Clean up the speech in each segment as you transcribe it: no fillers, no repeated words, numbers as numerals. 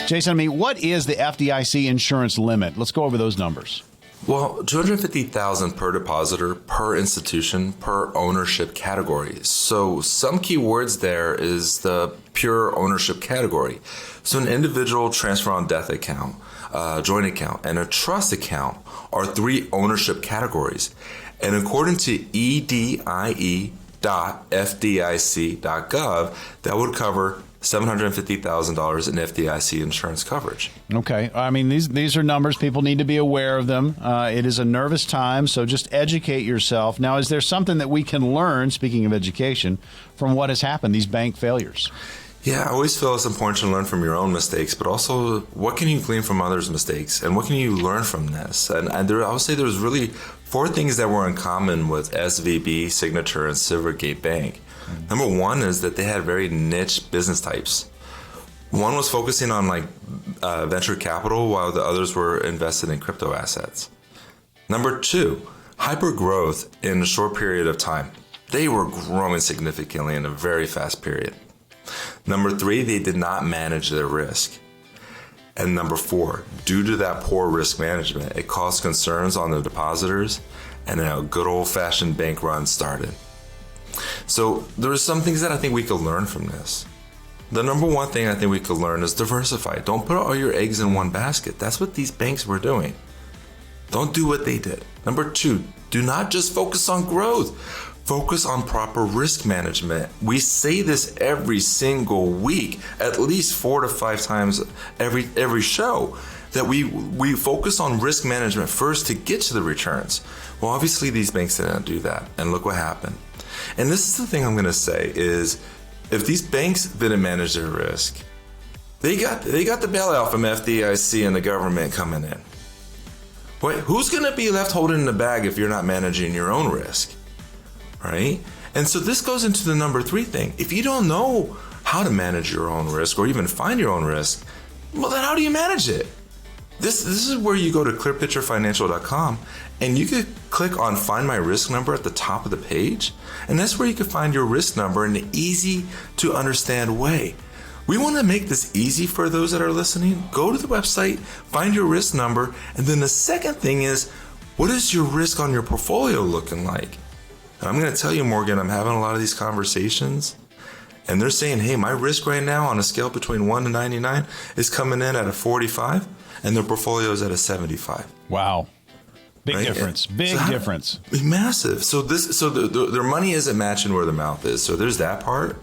Jason, what is the FDIC insurance limit? Let's go over those numbers. Well, $250,000 per depositor, per institution, per ownership category. So some key words there is the pure ownership category. So an individual transfer on death account, a joint account, and a trust account are three ownership categories. And according to edie.fdic.gov, that would cover $750,000 in FDIC insurance coverage. Okay. These are numbers. People need to be aware of them. It is a nervous time, so just educate yourself. Now, is there something that we can learn, speaking of education, from what has happened, these bank failures? Yeah, I always feel it's important to learn from your own mistakes, but also what can you glean from others' mistakes, and what can you learn from this? And I would say there's really four things that were in common with SVB, Signature, and Silvergate Bank. Number one is that they had very niche business types. One was focusing on venture capital, while the others were invested in crypto assets. Number two, hyper growth in a short period of time. They were growing significantly in a very fast period. Number three, they did not manage their risk. And number four, due to that poor risk management, it caused concerns on the depositors, and a good old-fashioned bank run started. So there are some things that I think we could learn from this. The number one thing I think we could learn is diversify. Don't put all your eggs in one basket. That's what these banks were doing. Don't do what they did. Number two, do not just focus on growth. Focus on proper risk management. We say this every single week, at least 4 to 5 times every show, that we focus on risk management first to get to the returns. Well, obviously these banks didn't do that, and look what happened. And this is the thing I'm going to say is, if these banks didn't manage their risk, they got the bailout from FDIC and the government coming in. Wait, who's going to be left holding the bag if you're not managing your own risk, right? And so this goes into the number three thing. If you don't know how to manage your own risk, or even find your own risk, well, then how do you manage it? This is where you go to clearpicturefinancial.com, and you could click on Find My Risk Number at the top of the page, and that's where you can find your risk number in an easy to understand way. We want to make this easy for those that are listening. Go to the website, find your risk number, and then the second thing is, what is your risk on your portfolio looking like? And I'm going to tell you, Morgan, I'm having a lot of these conversations, and they're saying, hey, my risk right now on a scale between 1 to 99 is coming in at a 45, and their portfolio is at a 75. Wow. Big right? difference. Difference. Massive. So their money isn't matching where their mouth is. So there's that part.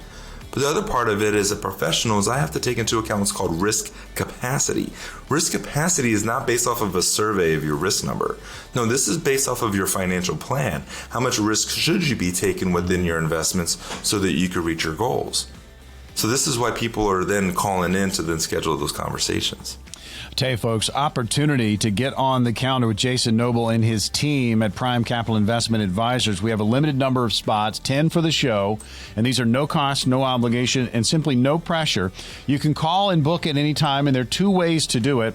But the other part of it is, as professionals, I have to take into account what's called risk capacity. Risk capacity is not based off of a survey of your risk number. No, this is based off of your financial plan. How much risk should you be taking within your investments so that you could reach your goals? So this is why people are then calling in to then schedule those conversations. Tell you, folks, opportunity to get on the counter with Jason Noble and his team at Prime Capital Investment Advisors. We have a limited number of spots, 10 for the show, and these are no cost, no obligation, and simply no pressure. You can call and book at any time, and there are two ways to do it.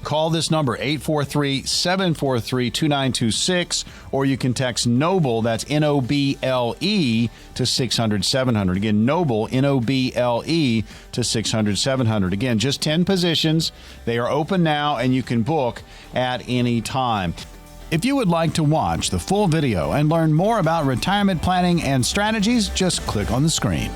Call this number, 843-743-2926, or you can text NOBLE, that's N-O-B-L-E, to 600-700. Again, NOBLE, N-O-B-L-E, to 600-700. Again, just 10 positions. They are open now, and you can book at any time. If you would like to watch the full video and learn more about retirement planning and strategies, just click on the screen.